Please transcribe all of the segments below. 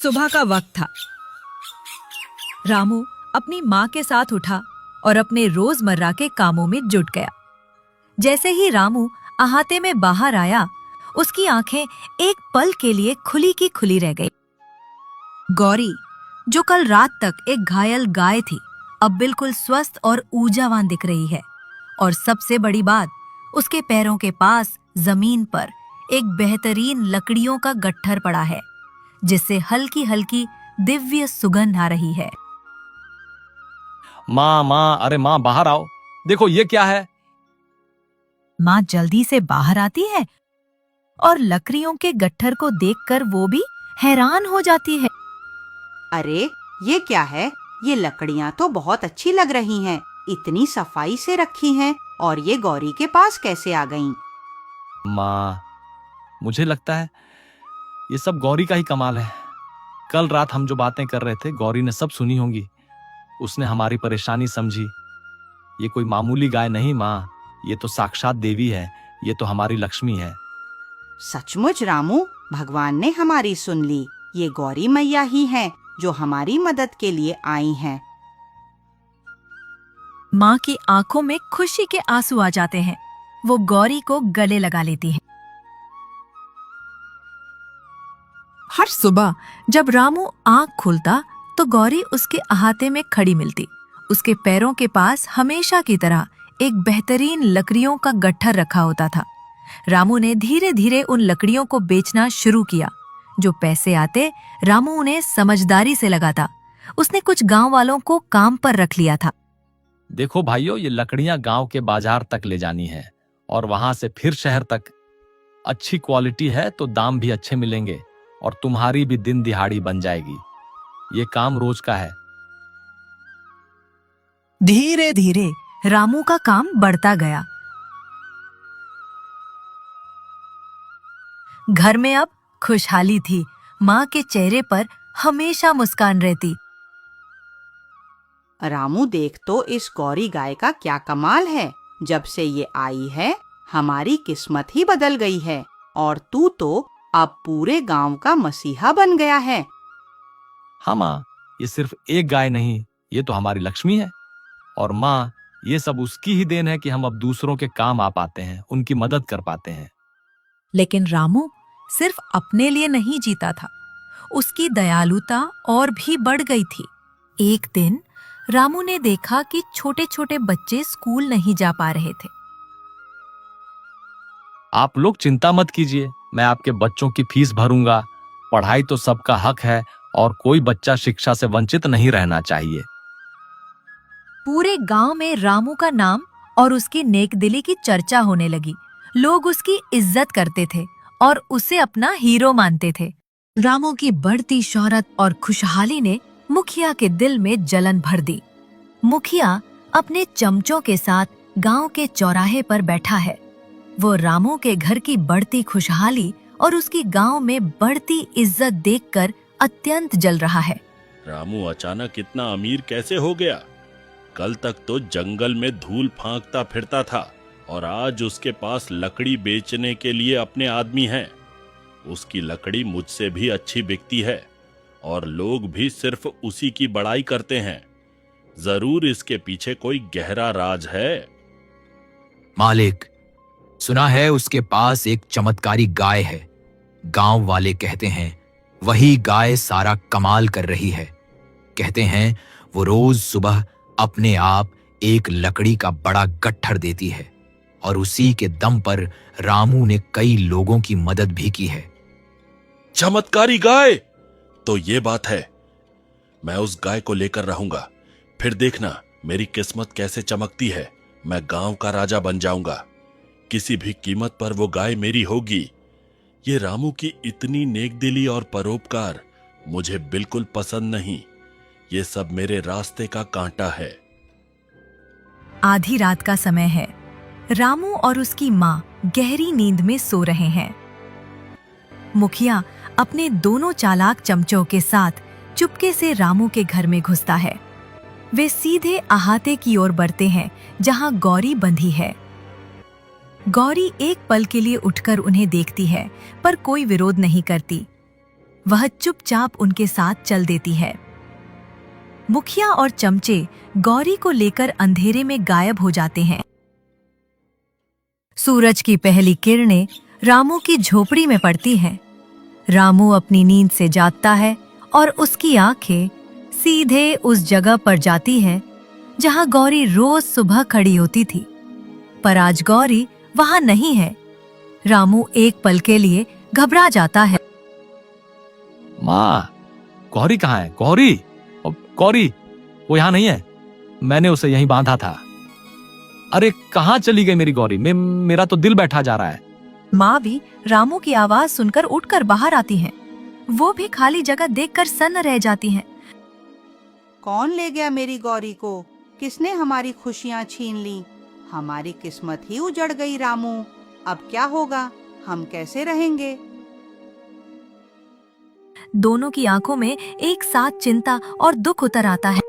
सुबह का वक्त था। रामू अपनी माँ के साथ उठा और अपने रोजमर्रा के कामों में जुट गया। जैसे ही रामू अहाते में बाहर आया, उसकी आंखें एक पल के लिए खुली की खुली रह गई। गौरी, जो कल रात तक एक घायल गाय थी, अब बिल्कुल स्वस्थ और ऊर्जावान दिख रही है। और सबसे बड़ी बात, उसके पैरों के पास जमीन पर एक बेहतरीन लकड़ियों का गट्ठर पड़ा है, जिससे हल्की हल्की दिव्य सुगंध आ रही है। माँ, अरे माँ बाहर आओ, देखो ये क्या है। माँ जल्दी से बाहर आती है और लकड़ियों के गट्ठर को देखकर वो भी हैरान हो जाती है। अरे ये क्या है? ये लकड़ियाँ तो बहुत अच्छी लग रही हैं, इतनी सफाई से रखी हैं, और ये गौरी के पास कैसे आ गईं? माँ, मुझे लगता है ये सब गौरी का ही कमाल है। कल रात हम जो बातें कर रहे थे, गौरी ने सब सुनी होंगी। उसने हमारी परेशानी समझी। ये कोई मामूली गाय नहीं माँ, ये तो साक्षात देवी है, ये तो हमारी लक्ष्मी है। सचमुच रामू, भगवान ने हमारी सुन ली। ये गौरी मैया ही हैं जो हमारी मदद के लिए आई हैं। माँ की आंखों में खुशी के आंसू आ जाते हैं। वो गौरी को गले लगा लेती है। हर सुबह जब रामू आंख खोलता तो गौरी उसके अहाते में खड़ी मिलती। उसके पैरों के पास हमेशा की तरह एक बेहतरीन लकड़ियों का गट्ठर रखा होता था। रामू ने धीरे धीरे उन लकड़ियों को बेचना शुरू किया। जो पैसे आते, रामू उन्हें समझदारी से लगाता। उसने कुछ गांव वालों को काम पर रख लिया था। देखो भाइयों, ये लकड़ियां गांव के बाजार तक ले जानी है और वहां से फिर शहर तक। अच्छी क्वालिटी है तो दाम भी अच्छे मिलेंगे और तुम्हारी भी दिन दिहाड़ी बन जाएगी। ये काम रोज का है। धीरे धीरे रामू का काम बढ़ता गया। घर में अब खुशहाली थी। माँ के चेहरे पर हमेशा मुस्कान रहती। रामू, देख तो इस गौरी गाय का क्या कमाल है। जब से ये आई है, हमारी किस्मत ही बदल गई है, और तू तो अब पूरे गांव का मसीहा बन गया है। हाँ माँ, ये सिर्फ एक गाय नहीं, ये तो हमारी लक्ष्मी है। और माँ, ये सब उसकी ही देन है कि हम अब दूसरों के काम आ पाते हैं, उनकी मदद कर पाते हैं। लेकिन रामू सिर्फ अपने लिए नहीं जीता था। उसकी दयालुता और भी बढ़ गई थी। एक दिन रामू ने देखा कि छोटे छोटे बच्चे स्कूल नहीं जा पा रहे थे। आप लोग चिंता मत कीजिए, मैं आपके बच्चों की फीस भरूंगा। पढ़ाई तो सबका हक है और कोई बच्चा शिक्षा से वंचित नहीं रहना चाहिए। पूरे गांव में रामू का नाम और उसकी नेकदिली की चर्चा होने लगी। लोग उसकी इज्जत करते थे और उसे अपना हीरो मानते थे। रामू की बढ़ती शोहरत और खुशहाली ने मुखिया के दिल में जलन भर दी। मुखिया अपने चमचों के साथ गांव के चौराहे पर बैठा है। वो रामू के घर की बढ़ती खुशहाली और उसकी गांव में बढ़ती इज्जत देखकर अत्यंत जल रहा है। रामू अचानक इतना अमीर कैसे हो गया? कल तक तो जंगल में धूल फांकता फिरता था और आज उसके पास लकड़ी बेचने के लिए अपने आदमी हैं। उसकी लकड़ी मुझसे भी अच्छी बिकती है और लोग भी सिर्फ उसी की बड़ाई करते हैं। जरूर इसके पीछे कोई गहरा राज है। मालिक, सुना है उसके पास एक चमत्कारी गाय है। गांव वाले कहते हैं वही गाय सारा कमाल कर रही है। कहते हैं वो रोज सुबह अपने आप एक लकड़ी का बड़ा गट्ठर देती है और उसी के दम पर रामू ने कई लोगों की मदद भी की है। चमत्कारी गाय? तो ये बात है। मैं उस गाय को लेकर रहूंगा, फिर देखना मेरी किस्मत कैसे चमकती है। मैं गांव का राजा बन जाऊंगा। किसी भी कीमत पर वो गाय मेरी होगी। ये रामू की इतनी नेकदिली और परोपकार मुझे बिल्कुल पसंद नहीं। ये सब मेरे रास्ते का कांटा है। आधी रात का समय है। रामू और उसकी माँ गहरी नींद में सो रहे हैं। मुखिया अपने दोनों चालाक चमचों के साथ चुपके से रामू के घर में घुसता है। वे सीधे अहाते की ओर बढ़ते हैं जहां गौरी बंधी है। गौरी एक पल के लिए उठकर उन्हें देखती है, पर कोई विरोध नहीं करती। वह चुपचाप उनके साथ चल देती है। मुखिया और चमचे गौरी को लेकर अंधेरे में गायब हो जाते हैं। सूरज की पहली किरणें रामू की झोपड़ी में पड़ती हैं। रामू अपनी नींद से जागता है और उसकी आंखें सीधे उस जगह पर जाती है जहां गौरी रोज सुबह खड़ी होती थी। पर आज गौरी वहां नहीं है। रामू एक पल के लिए घबरा जाता है। माँ, गौरी कहाँ है? गौरी, गौरी, वो यहाँ नहीं है। मैंने उसे यहीं बांधा था। अरे कहाँ चली गई मेरी गौरी? मेरा तो दिल बैठा जा रहा है। माँ भी रामू की आवाज सुनकर उठकर बाहर आती हैं। वो भी खाली जगह देखकर सन्न रह जाती हैं। कौन ले गया मेरी गौरी को? किसने हमारी खुशियां छीन ली? हमारी किस्मत ही उजड़ गई रामू। अब क्या होगा? हम कैसे रहेंगे? दोनों की आंखों में एक साथ चिंता और दुख उतर आता है।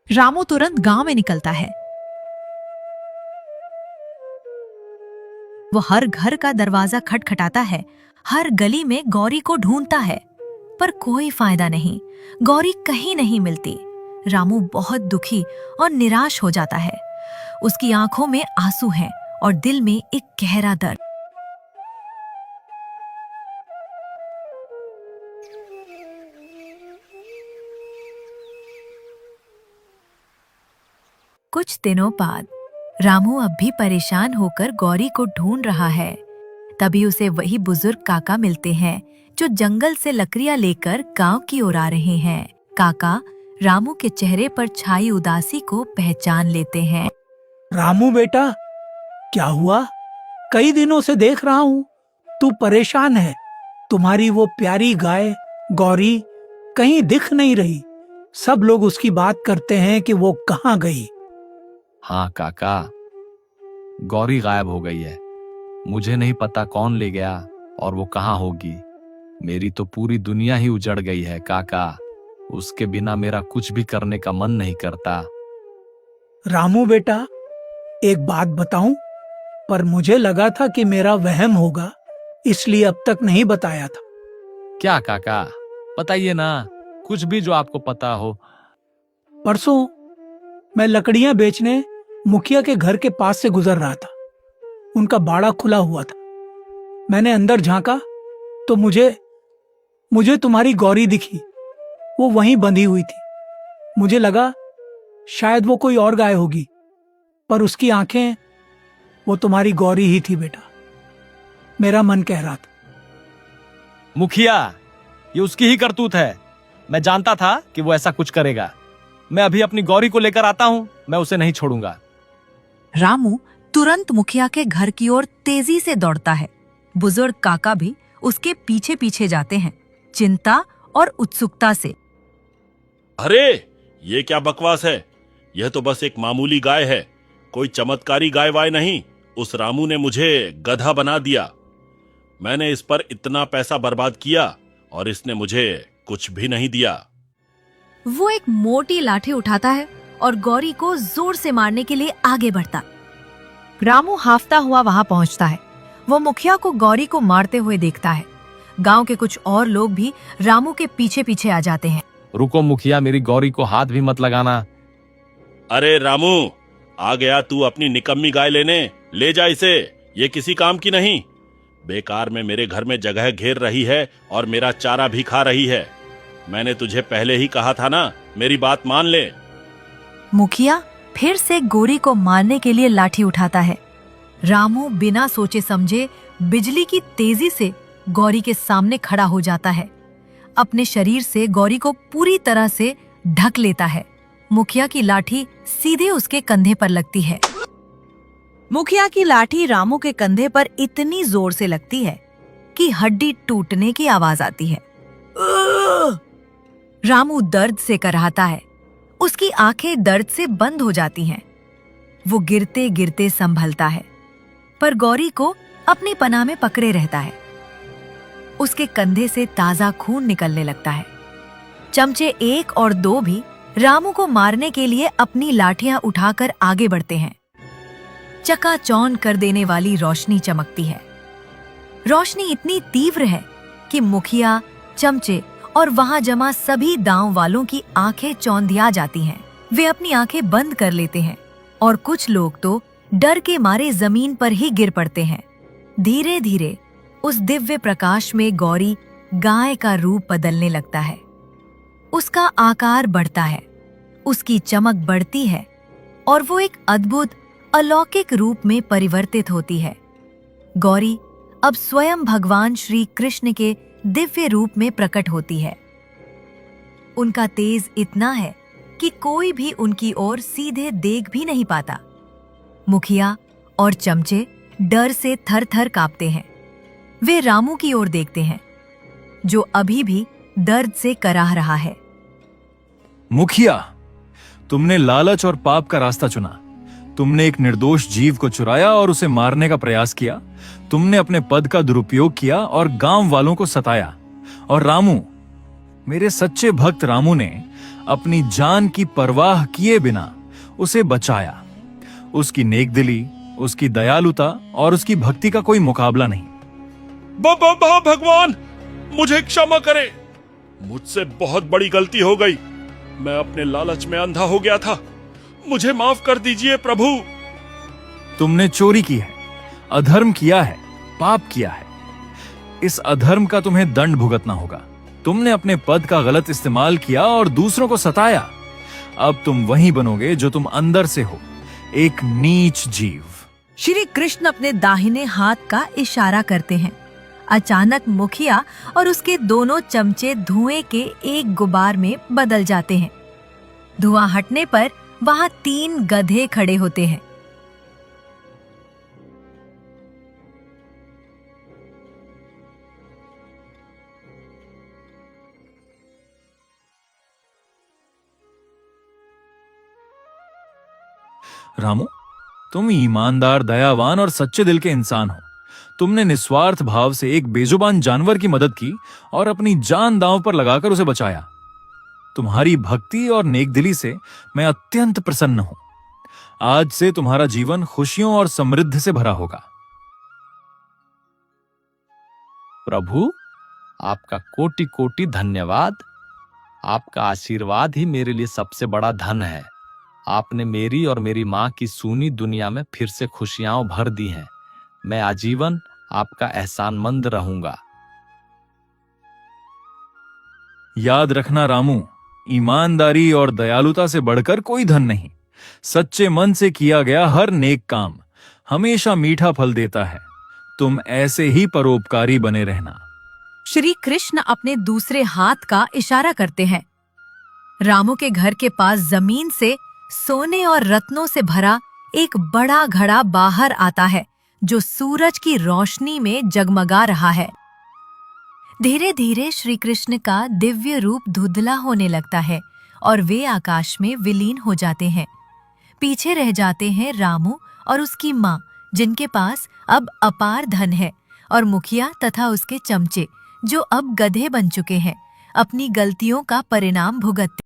रामू तुरंत गांव में निकलता है। वो हर घर का दरवाजा खटखटाता है, हर गली में गौरी को ढूंढता है, पर कोई फायदा नहीं। गौरी कहीं नहीं मिलती। रामू बहुत दुखी और निराश हो जाता है। उसकी आंखों में आंसू हैं और दिल में एक गहरा दर्द। कुछ दिनों बाद रामू अब भी परेशान होकर गौरी को ढूंढ रहा है। तभी उसे वही बुजुर्ग काका मिलते हैं जो जंगल से लकड़ियां लेकर गांव की ओर आ रहे हैं। काका रामू के चेहरे पर छाई उदासी को पहचान लेते हैं। रामू बेटा, क्या हुआ? कई दिनों से देख रहा हूँ तू परेशान है। तुम्हारी वो प्यारी गाय गौरी कहीं दिख नहीं रही। सब लोग उसकी बात करते हैं कि वो कहाँ गई। हाँ काका, गौरी गायब हो गई है। मुझे नहीं पता कौन ले गया और वो कहाँ होगी। मेरी तो पूरी दुनिया ही उजड़ गई है काका। उसके बिना मेरा कुछ भी करने का मन नहीं करता। रामू बेटा, एक बात बताऊं, पर मुझे लगा था कि मेरा वहम होगा, इसलिए अब तक नहीं बताया था। क्या काका? बताइए ना, कुछ भी जो आपको पता हो। परसों मैं लकड़ियां बेचने मुखिया के घर के पास से गुजर रहा था। उनका बाड़ा खुला हुआ था। मैंने अंदर झांका तो मुझे तुम्हारी गौरी दिखी। वो वहीं बंधी हुई थी। मुझे लगा शायद वो कोई और गाय होगी, पर उसकी आंखें वो तुम्हारी गौरी ही थी बेटा। मेरा मन कह रहा था। मुखिया, ये उसकी ही करतूत है। मैं जानता था कि वो ऐसा कुछ करेगा। मैं अभी अपनी गौरी को लेकर आता हूं। मैं उसे नहीं छोड़ूंगा। रामू तुरंत मुखिया के घर की ओर तेजी से दौड़ता है। बुजुर्ग काका भी उसके पीछे पीछे जाते हैं, चिंता और उत्सुकता से। अरे ये क्या बकवास है? यह तो बस एक मामूली गाय है, कोई चमत्कारी गाय वाय नहीं। उस रामू ने मुझे गधा बना दिया। मैंने इस पर इतना पैसा बर्बाद किया और इसने मुझे कुछ भी नहीं दिया। वो एक मोटी लाठी उठाता है और गौरी को जोर से मारने के लिए आगे बढ़ता। रामू हाफता हुआ वहां पहुंचता है। वो मुखिया को गौरी को मारते हुए देखता है। गांव के कुछ और लोग भी रामू के पीछे पीछे आ जाते हैं। रुको मुखिया, मेरी गौरी को हाथ भी मत लगाना। अरे रामू, आ गया तू अपनी निकम्मी गाय लेने? ले जा इसे, ये किसी काम की नहीं। बेकार में मेरे घर में जगह घेर रही है और मेरा चारा भी खा रही है। मैंने तुझे पहले ही कहा था ना, मेरी बात मान ले। मुखिया फिर से गौरी को मारने के लिए लाठी उठाता है। रामू बिना सोचे समझे बिजली की तेजी से गौरी के सामने खड़ा हो जाता है। अपने शरीर से गौरी को पूरी तरह से ढक लेता है। मुखिया की लाठी सीधे उसके कंधे पर लगती है। मुखिया की लाठी रामू के कंधे पर इतनी जोर से लगती है कि हड्डी टूटने की आवाज आती है। रामू दर्द से कराहता है। उसकी आंखें दर्द से बंद हो जाती हैं। वो गिरते गिरते संभलता है, पर गौरी को अपनी पनाह में पकड़े रहता है। उसके कंधे से ताजा खून निकलने लगता है। चमचे 1 और 2 भी रामू को मारने के लिए अपनी लाठियां उठाकर आगे बढ़ते हैं। चकाचौंध कर देने वाली रोशनी चमकती है। रोशनी इतनी तीव्र है कि मुखिया, चमचे और वहां जमा सभी गांव वालों की आंखें चौंधिया जाती हैं। वे अपनी आंखें बंद कर लेते हैं और कुछ लोग तो डर के मारे जमीन पर ही गिर पड़ते हैं। धीरे धीरे उस दिव्य प्रकाश में गौरी गाय का रूप बदलने लगता है। उसका आकार बढ़ता है, उसकी चमक बढ़ती है और वो एक अद्भुत अलौकिक रूप में परिवर्तित होती है। गौरी अब स्वयं भगवान श्री कृष्ण के दिव्य रूप में प्रकट होती है। उनका तेज इतना है कि कोई भी उनकी ओर सीधे देख भी नहीं पाता। मुखिया और चमचे डर से थर-थर कांपते हैं। वे रामू की ओर देखते हैं, जो अभी भी दर्द से कराह रहा है। मुखिया, तुमने लालच और पाप का रास्ता चुना। तुमने एक निर्दोष जीव को चुराया और उसे मारने का प्रयास किया। तुमने अपने पद का दुरुपयोग किया और गांव वालों को सताया। और रामू, मेरे सच्चे भक्त रामू ने अपनी जान की परवाह किए बिना उसे बचाया। उसकी नेकदिली, उसकी दयालुता और उसकी भक्ति का कोई मुकाबला नहीं। भगवान, मुझे क्षमा करें। मुझसे बहुत बड़ी गलती हो गई। मैं अपने लालच में अंधा हो गया था। मुझे माफ कर दीजिए प्रभु। तुमने चोरी की है, अधर्म किया है, पाप किया है। इस अधर्म का तुम्हें दंड भुगतना होगा। तुमने अपने पद का गलत इस्तेमाल किया और दूसरों को सताया। अब तुम वही बनोगे जो तुम अंदर से हो, एक नीच जीव। श्री कृष्ण अपने दाहिने हाथ का इशारा करते हैं। अचानक मुखिया और उसके दोनों चमचे धुएं के एक गुबार में बदल जाते हैं। धुआं हटने पर वहां 3 गधे खड़े होते हैं। रामू, तुम ईमानदार, दयावान और सच्चे दिल के इंसान हो। तुमने निस्वार्थ भाव से एक बेजुबान जानवर की मदद की और अपनी जान दांव पर लगाकर उसे बचाया। तुम्हारी भक्ति और नेकदिली से मैं अत्यंत प्रसन्न हूं। आज से तुम्हारा जीवन खुशियों और समृद्धि से भरा होगा। प्रभु, आपका कोटि कोटि धन्यवाद। आपका आशीर्वाद ही मेरे लिए सबसे बड़ा धन है। आपने मेरी और मेरी माँ की सूनी दुनिया में फिर से खुशियां भर दी हैं। मैं आजीवन आपका एहसानमंद रहूंगा। याद रखना रामू, ईमानदारी और दयालुता से बढ़कर कोई धन नहीं। सच्चे मन से किया गया हर नेक काम हमेशा मीठा फल देता है। तुम ऐसे ही परोपकारी बने रहना। श्री कृष्ण अपने दूसरे हाथ का इशारा करते हैं। रामू के घर के पास जमीन से सोने और रत्नों से भरा एक बड़ा घड़ा बाहर आता है, जो सूरज की रोशनी में जगमगा रहा है। धीरे धीरे श्री कृष्ण का दिव्य रूप धुंधला होने लगता है और वे आकाश में विलीन हो जाते हैं। पीछे रह जाते हैं रामू और उसकी माँ, जिनके पास अब अपार धन है, और मुखिया तथा उसके चमचे, जो अब गधे बन चुके हैं, अपनी गलतियों का परिणाम भुगतते